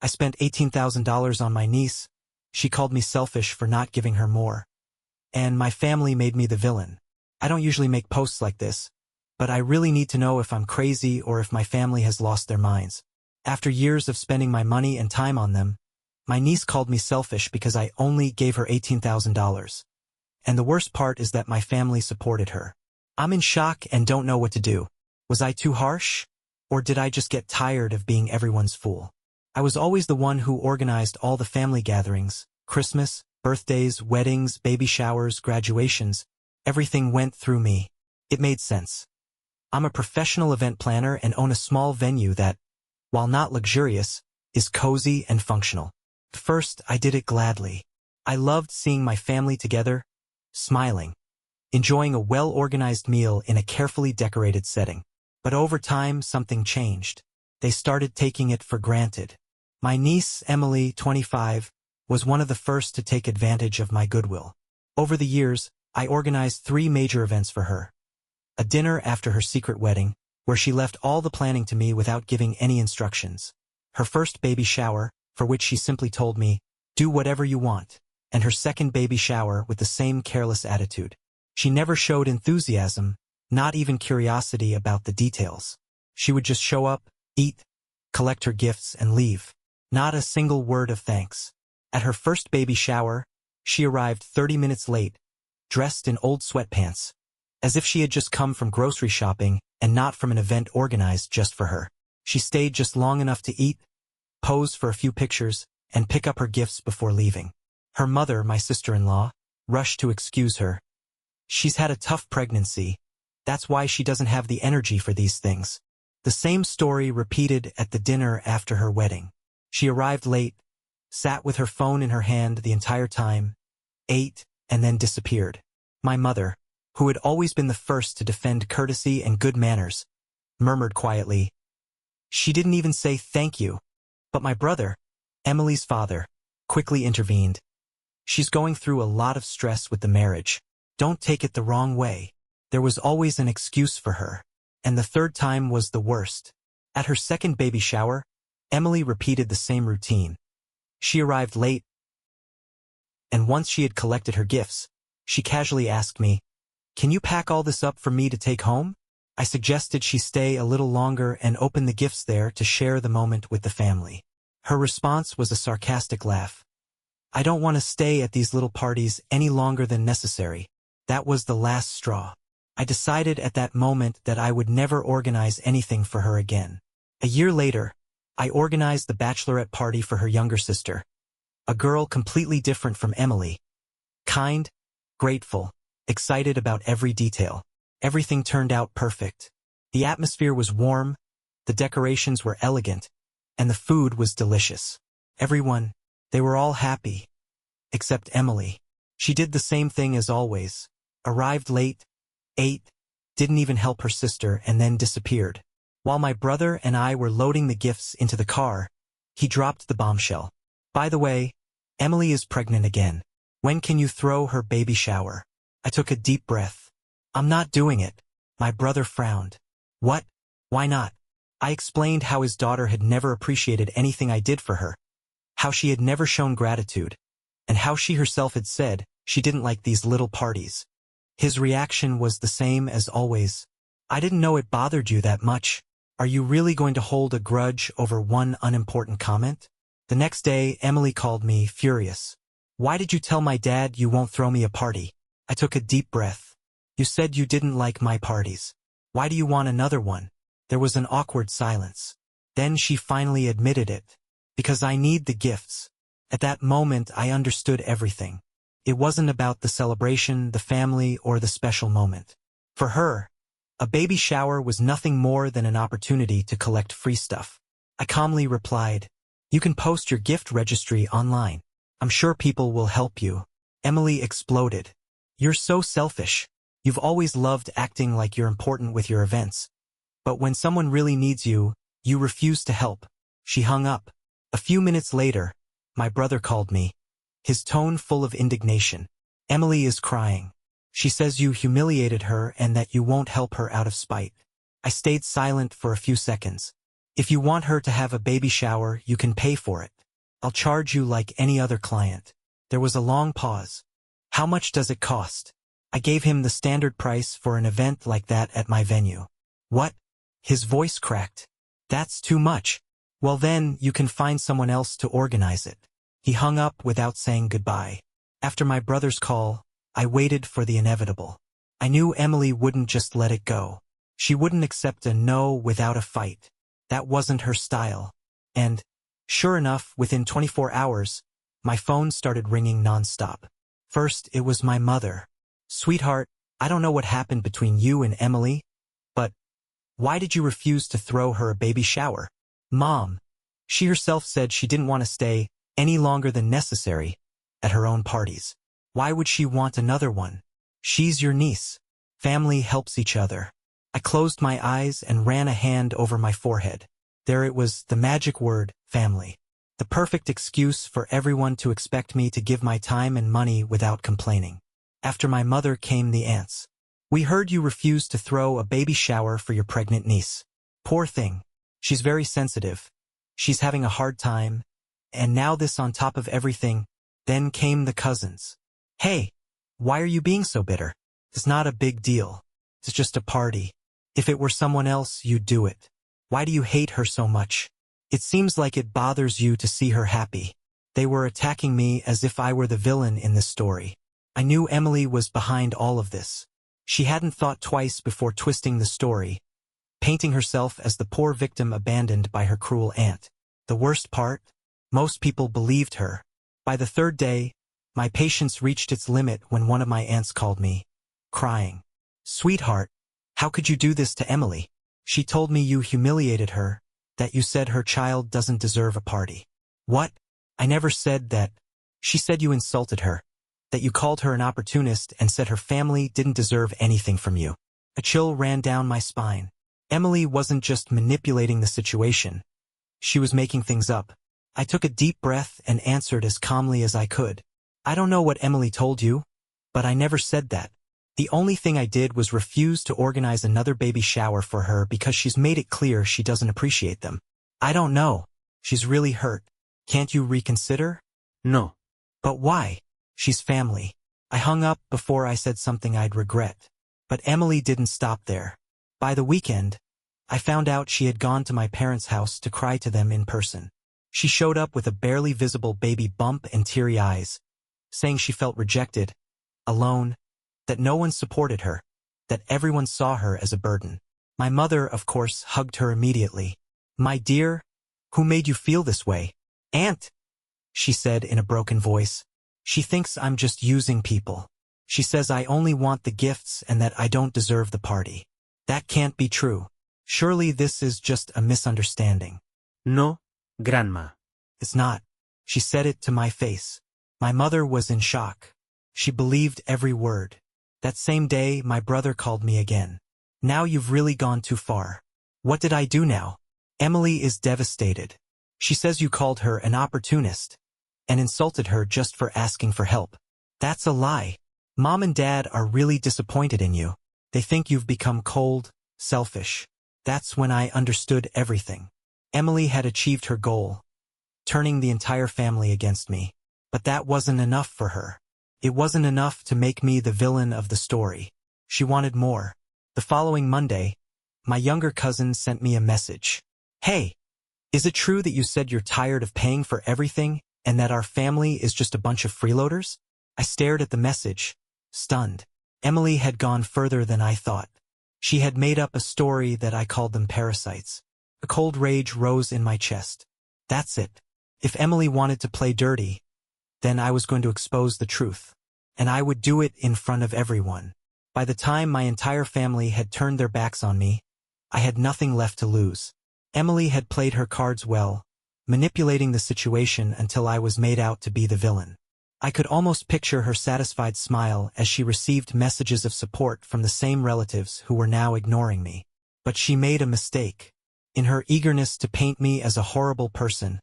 I spent $18,000 on my niece. She called me selfish for not giving her more. And my family made me the villain. I don't usually make posts like this, but I really need to know if I'm crazy or if my family has lost their minds. After years of spending my money and time on them, my niece called me selfish because I only gave her $18,000. And the worst part is that my family supported her. I'm in shock and don't know what to do. Was I too harsh? Or did I just get tired of being everyone's fool? I was always the one who organized all the family gatherings, Christmas, birthdays, weddings, baby showers, graduations. Everything went through me. It made sense. I'm a professional event planner and own a small venue that, while not luxurious, is cozy and functional. First, I did it gladly. I loved seeing my family together, smiling, enjoying a well-organized meal in a carefully decorated setting. But over time, something changed. They started taking it for granted. My niece, Emily, 25, was one of the first to take advantage of my goodwill. Over the years, I organized 3 major events for her. A dinner after her secret wedding, where she left all the planning to me without giving any instructions. Her first baby shower, for which she simply told me, "Do whatever you want." And her second baby shower with the same careless attitude. She never showed enthusiasm, not even curiosity about the details. She would just show up, eat, collect her gifts, and leave. Not a single word of thanks. At her first baby shower, she arrived 30 minutes late, dressed in old sweatpants, as if she had just come from grocery shopping and not from an event organized just for her. She stayed just long enough to eat, pose for a few pictures, and pick up her gifts before leaving. Her mother, my sister-in-law, rushed to excuse her. "She's had a tough pregnancy. That's why she doesn't have the energy for these things." The same story repeated at the dinner after her wedding. She arrived late, sat with her phone in her hand the entire time, ate, and then disappeared. My mother, who had always been the first to defend courtesy and good manners, murmured quietly, "She didn't even say thank you." But my brother, Emily's father, quickly intervened. "She's going through a lot of stress with the marriage. Don't take it the wrong way." There was always an excuse for her, and the third time was the worst. At her second baby shower, Emily repeated the same routine. She arrived late, and once she had collected her gifts, she casually asked me, "Can you pack all this up for me to take home?" I suggested she stay a little longer and open the gifts there to share the moment with the family. Her response was a sarcastic laugh. "I don't want to stay at these little parties any longer than necessary." That was the last straw. I decided at that moment that I would never organize anything for her again. A year later, I organized the bachelorette party for her younger sister, a girl completely different from Emily. Kind, grateful, excited about every detail. Everything turned out perfect. The atmosphere was warm, the decorations were elegant, and the food was delicious. Everyone, they were all happy. Except Emily. She did the same thing as always. Arrived late, ate, didn't even help her sister, and then disappeared. While my brother and I were loading the gifts into the car, he dropped the bombshell. "By the way, Emily is pregnant again. When can you throw her baby shower?" I took a deep breath. "I'm not doing it." My brother frowned. "What? Why not?" I explained how his daughter had never appreciated anything I did for her, how she had never shown gratitude, and how she herself had said she didn't like these little parties. His reaction was the same as always. "I didn't know it bothered you that much. Are you really going to hold a grudge over one unimportant comment?" The next day, Emily called me, furious. "Why did you tell my dad you won't throw me a party?" I took a deep breath. "You said you didn't like my parties. Why do you want another one?" There was an awkward silence. Then she finally admitted it. "Because I need the gifts." At that moment, I understood everything. It wasn't about the celebration, the family, or the special moment. For her, a baby shower was nothing more than an opportunity to collect free stuff. I calmly replied, "You can post your gift registry online. I'm sure people will help you." Emily exploded. "You're so selfish. You've always loved acting like you're important with your events. But when someone really needs you, you refuse to help." She hung up. A few minutes later, my brother called me, his tone full of indignation. "Emily is crying. She says you humiliated her and that you won't help her out of spite." I stayed silent for a few seconds. "If you want her to have a baby shower, you can pay for it. I'll charge you like any other client. There was a long pause. How much does it cost? I gave him the standard price for an event like that at my venue. What? His voice cracked. That's too much. Well then, you can find someone else to organize it. He hung up without saying goodbye. After my brother's call, I waited for the inevitable. I knew Emily wouldn't just let it go. She wouldn't accept a no without a fight. That wasn't her style. And, sure enough, within 24 hours, my phone started ringing nonstop. First, it was my mother. Sweetheart, I don't know what happened between you and Emily, but why did you refuse to throw her a baby shower? Mom. She herself said she didn't want to stay any longer than necessary at her own parties. Why would she want another one? She's your niece. Family helps each other. I closed my eyes and ran a hand over my forehead. There it was, the magic word, family. The perfect excuse for everyone to expect me to give my time and money without complaining. After my mother came the aunts. We heard you refused to throw a baby shower for your pregnant niece. Poor thing. She's very sensitive. She's having a hard time. And now this on top of everything. Then came the cousins. Hey, why are you being so bitter? It's not a big deal. It's just a party. If it were someone else, you'd do it. Why do you hate her so much? It seems like it bothers you to see her happy. They were attacking me as if I were the villain in this story. I knew Emily was behind all of this. She hadn't thought twice before twisting the story, painting herself as the poor victim abandoned by her cruel aunt. The worst part? Most people believed her. By the third day, my patience reached its limit when one of my aunts called me, crying. Sweetheart, how could you do this to Emily? She told me you humiliated her, that you said her child doesn't deserve a party. What? I never said that. She said you insulted her, that you called her an opportunist and said her family didn't deserve anything from you. A chill ran down my spine. Emily wasn't just manipulating the situation. She was making things up. I took a deep breath and answered as calmly as I could. I don't know what Emily told you, but I never said that. The only thing I did was refuse to organize another baby shower for her because she's made it clear she doesn't appreciate them. I don't know. She's really hurt. Can't you reconsider? No. But why? She's family. I hung up before I said something I'd regret. But Emily didn't stop there. By the weekend, I found out she had gone to my parents' house to cry to them in person. She showed up with a barely visible baby bump and teary eyes, saying she felt rejected, alone, that no one supported her, that everyone saw her as a burden. My mother, of course, hugged her immediately. My dear, who made you feel this way? Aunt, she said in a broken voice. She thinks I'm just using people. She says I only want the gifts and that I don't deserve the party. That can't be true. Surely this is just a misunderstanding. No, Grandma. It's not. She said it to my face. My mother was in shock. She believed every word. That same day, my brother called me again. Now you've really gone too far. What did I do now? Emily is devastated. She says you called her an opportunist and insulted her just for asking for help. That's a lie. Mom and Dad are really disappointed in you. They think you've become cold, selfish. That's when I understood everything. Emily had achieved her goal, turning the entire family against me. But that wasn't enough for her. It wasn't enough to make me the villain of the story. She wanted more. The following Monday, my younger cousin sent me a message. Hey, is it true that you said you're tired of paying for everything and that our family is just a bunch of freeloaders? I stared at the message, stunned. Emily had gone further than I thought. She had made up a story that I called them parasites. A cold rage rose in my chest. That's it. If Emily wanted to play dirty, then I was going to expose the truth. And I would do it in front of everyone. By the time my entire family had turned their backs on me, I had nothing left to lose. Emily had played her cards well, manipulating the situation until I was made out to be the villain. I could almost picture her satisfied smile as she received messages of support from the same relatives who were now ignoring me. But she made a mistake. In her eagerness to paint me as a horrible person,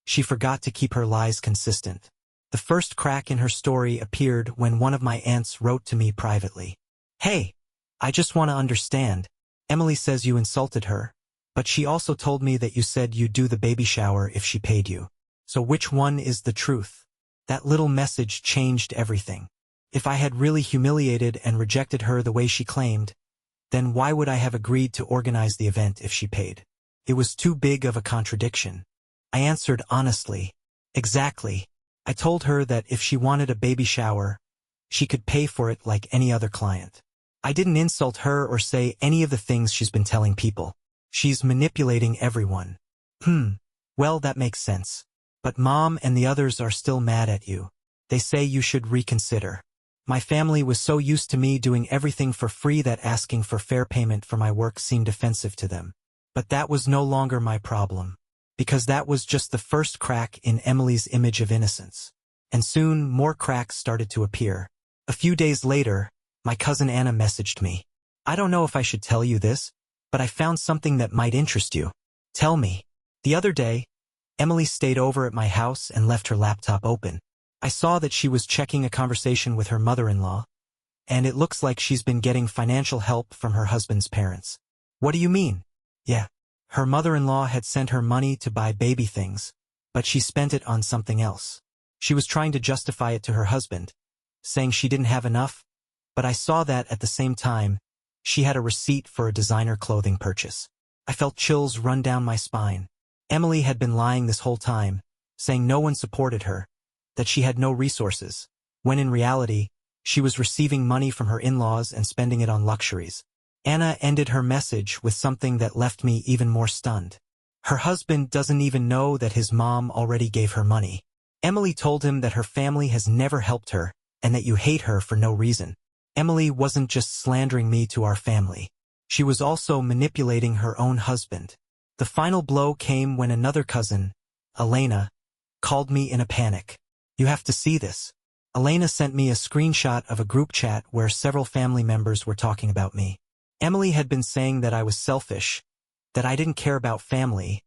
she forgot to keep her lies consistent. The first crack in her story appeared when one of my aunts wrote to me privately. Hey, I just want to understand. Emily says you insulted her, but she also told me that you said you'd do the baby shower if she paid you. So which one is the truth? That little message changed everything. If I had really humiliated and rejected her the way she claimed, then why would I have agreed to organize the event if she paid? It was too big of a contradiction. I answered honestly. Exactly. I told her that if she wanted a baby shower, she could pay for it like any other client. I didn't insult her or say any of the things she's been telling people. She's manipulating everyone. Well, that makes sense. But Mom and the others are still mad at you. They say you should reconsider. My family was so used to me doing everything for free that asking for fair payment for my work seemed offensive to them. But that was no longer my problem. Because that was just the first crack in Emily's image of innocence. And soon, more cracks started to appear. A few days later, my cousin Anna messaged me. I don't know if I should tell you this, but I found something that might interest you. Tell me. The other day, Emily stayed over at my house and left her laptop open. I saw that she was checking a conversation with her mother-in-law, and it looks like she's been getting financial help from her husband's parents. What do you mean? Yeah. Her mother-in-law had sent her money to buy baby things, but she spent it on something else. She was trying to justify it to her husband, saying she didn't have enough, but I saw that at the same time, she had a receipt for a designer clothing purchase. I felt chills run down my spine. Emily had been lying this whole time, saying no one supported her, that she had no resources, when in reality, she was receiving money from her in-laws and spending it on luxuries. Anna ended her message with something that left me even more stunned. Her husband doesn't even know that his mom already gave her money. Emily told him that her family has never helped her and that you hate her for no reason. Emily wasn't just slandering me to our family. She was also manipulating her own husband. The final blow came when another cousin, Elena, called me in a panic. You have to see this. Elena sent me a screenshot of a group chat where several family members were talking about me. Emily had been saying that I was selfish, that I didn't care about family,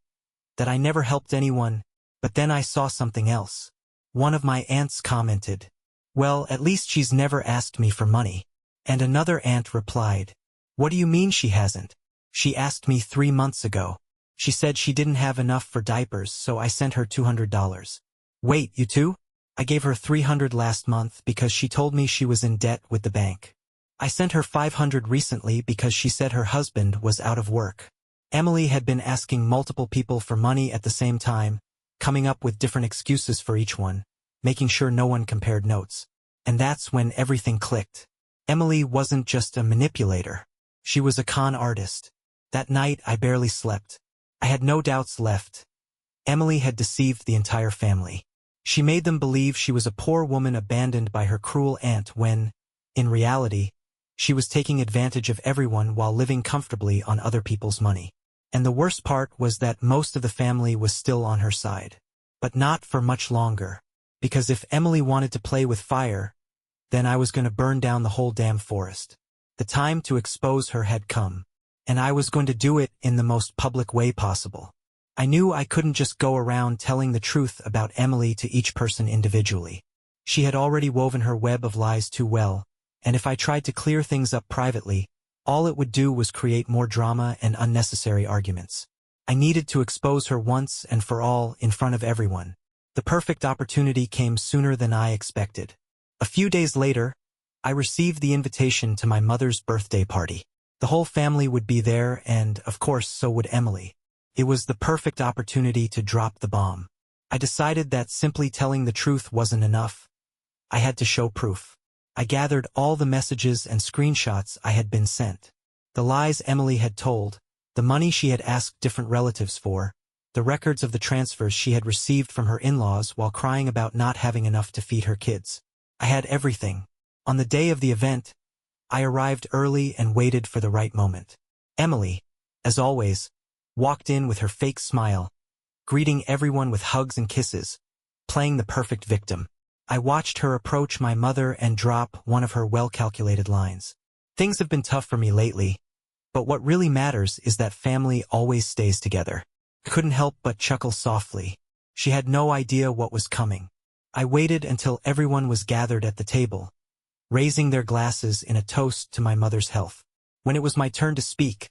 that I never helped anyone, but then I saw something else. One of my aunts commented, "Well, at least she's never asked me for money." And another aunt replied, "What do you mean she hasn't? She asked me 3 months ago. She said she didn't have enough for diapers, so I sent her $200. Wait, you too? I gave her $300 last month because she told me she was in debt with the bank. I sent her $500 recently because she said her husband was out of work." Emily had been asking multiple people for money at the same time, coming up with different excuses for each one, making sure no one compared notes. And that's when everything clicked. Emily wasn't just a manipulator. She was a con artist. That night I barely slept. I had no doubts left. Emily had deceived the entire family. She made them believe she was a poor woman abandoned by her cruel aunt when, in reality, she was taking advantage of everyone while living comfortably on other people's money. And the worst part was that most of the family was still on her side. But not for much longer. Because if Emily wanted to play with fire, then I was going to burn down the whole damn forest. The time to expose her had come. And I was going to do it in the most public way possible. I knew I couldn't just go around telling the truth about Emily to each person individually. She had already woven her web of lies too well, and if I tried to clear things up privately, all it would do was create more drama and unnecessary arguments. I needed to expose her once and for all in front of everyone. The perfect opportunity came sooner than I expected. A few days later, I received the invitation to my mother's birthday party. The whole family would be there and, of course, so would Emily. It was the perfect opportunity to drop the bomb. I decided that simply telling the truth wasn't enough. I had to show proof. I gathered all the messages and screenshots I had been sent. The lies Emily had told, the money she had asked different relatives for, the records of the transfers she had received from her in-laws while crying about not having enough to feed her kids. I had everything. On the day of the event, I arrived early and waited for the right moment. Emily, as always, walked in with her fake smile, greeting everyone with hugs and kisses, playing the perfect victim. I watched her approach my mother and drop one of her well-calculated lines. Things have been tough for me lately, but what really matters is that family always stays together. I couldn't help but chuckle softly. She had no idea what was coming. I waited until everyone was gathered at the table, raising their glasses in a toast to my mother's health. When it was my turn to speak,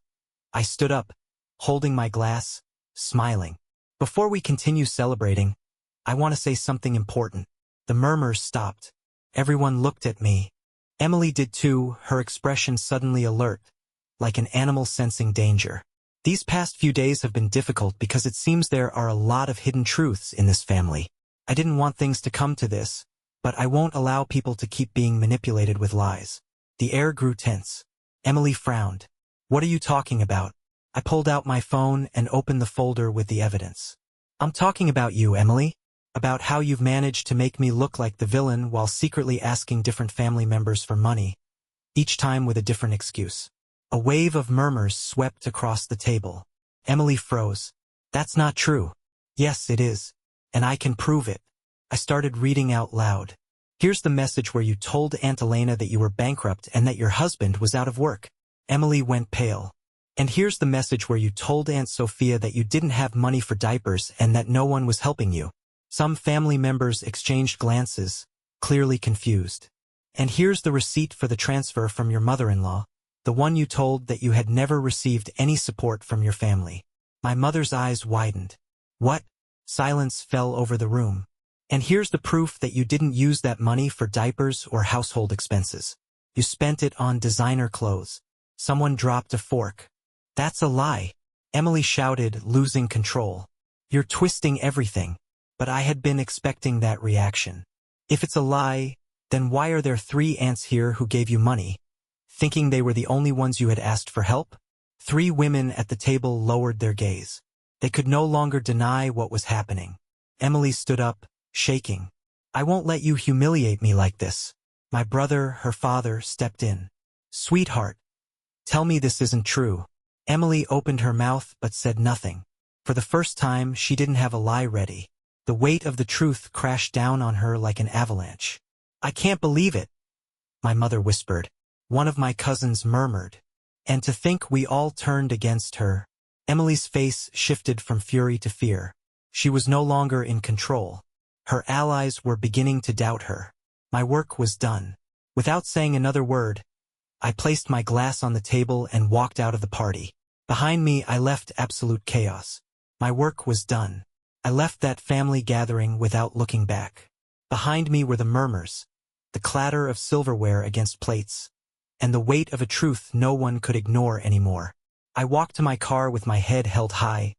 I stood up, holding my glass, smiling. Before we continue celebrating, I want to say something important. The murmurs stopped. Everyone looked at me. Emily did too, her expression suddenly alert, like an animal sensing danger. These past few days have been difficult because it seems there are a lot of hidden truths in this family. I didn't want things to come to this, but I won't allow people to keep being manipulated with lies. The air grew tense. Emily frowned. What are you talking about? I pulled out my phone and opened the folder with the evidence. I'm talking about you, Emily. About how you've managed to make me look like the villain while secretly asking different family members for money, each time with a different excuse. A wave of murmurs swept across the table. Emily froze. That's not true. Yes, it is. And I can prove it. I started reading out loud. Here's the message where you told Aunt Elena that you were bankrupt and that your husband was out of work. Emily went pale. And here's the message where you told Aunt Sophia that you didn't have money for diapers and that no one was helping you. Some family members exchanged glances, clearly confused. And here's the receipt for the transfer from your mother-in-law, the one you told that you had never received any support from your family. My mother's eyes widened. What? Silence fell over the room. And here's the proof that you didn't use that money for diapers or household expenses. You spent it on designer clothes. Someone dropped a fork. That's a lie. Emily shouted, losing control. You're twisting everything. But I had been expecting that reaction. If it's a lie, then why are there 3 aunts here who gave you money, thinking they were the only ones you had asked for help? 3 women at the table lowered their gaze. They could no longer deny what was happening. Emily stood up, shaking. I won't let you humiliate me like this. My brother, her father, stepped in. Sweetheart, tell me this isn't true. Emily opened her mouth but said nothing. For the first time, she didn't have a lie ready. The weight of the truth crashed down on her like an avalanche. I can't believe it, my mother whispered. One of my cousins murmured. And to think we all turned against her. Emily's face shifted from fury to fear. She was no longer in control. Her allies were beginning to doubt her. My work was done. Without saying another word, I placed my glass on the table and walked out of the party. Behind me, I left absolute chaos. My work was done. I left that family gathering without looking back. Behind me were the murmurs, the clatter of silverware against plates, and the weight of a truth no one could ignore anymore. I walked to my car with my head held high,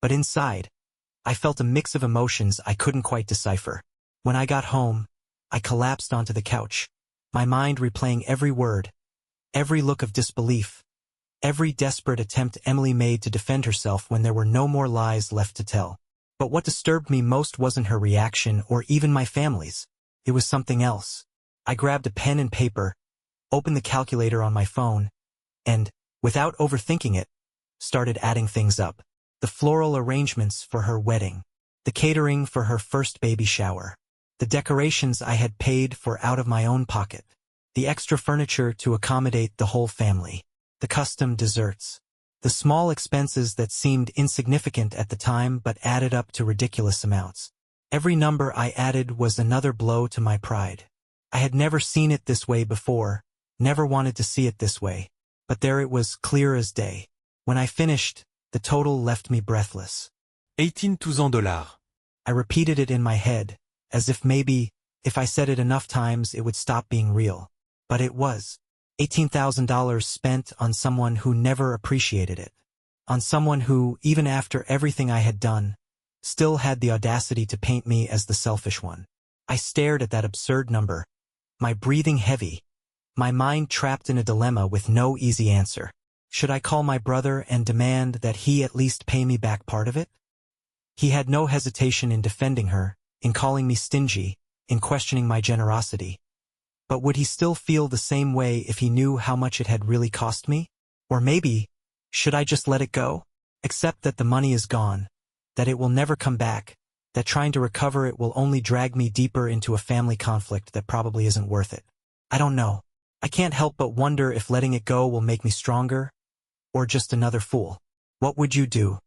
but inside, I felt a mix of emotions I couldn't quite decipher. When I got home, I collapsed onto the couch, my mind replaying every word, every look of disbelief, every desperate attempt Emily made to defend herself when there were no more lies left to tell. But what disturbed me most wasn't her reaction or even my family's. It was something else. I grabbed a pen and paper, opened the calculator on my phone, and, without overthinking it, started adding things up. The floral arrangements for her wedding, the catering for her first baby shower, the decorations I had paid for out of my own pocket, the extra furniture to accommodate the whole family, the custom desserts. The small expenses that seemed insignificant at the time but added up to ridiculous amounts. Every number I added was another blow to my pride. I had never seen it this way before, never wanted to see it this way. But there it was, clear as day. When I finished, the total left me breathless. $18,000. I repeated it in my head, as if maybe, if I said it enough times, it would stop being real. But it was. $18,000 spent on someone who never appreciated it. On someone who, even after everything I had done, still had the audacity to paint me as the selfish one. I stared at that absurd number, my breathing heavy, my mind trapped in a dilemma with no easy answer. Should I call my brother and demand that he at least pay me back part of it? He had no hesitation in defending her, in calling me stingy, in questioning my generosity. But would he still feel the same way if he knew how much it had really cost me? Or maybe, should I just let it go? Accept that the money is gone, that it will never come back, that trying to recover it will only drag me deeper into a family conflict that probably isn't worth it. I don't know. I can't help but wonder if letting it go will make me stronger, or just another fool. What would you do?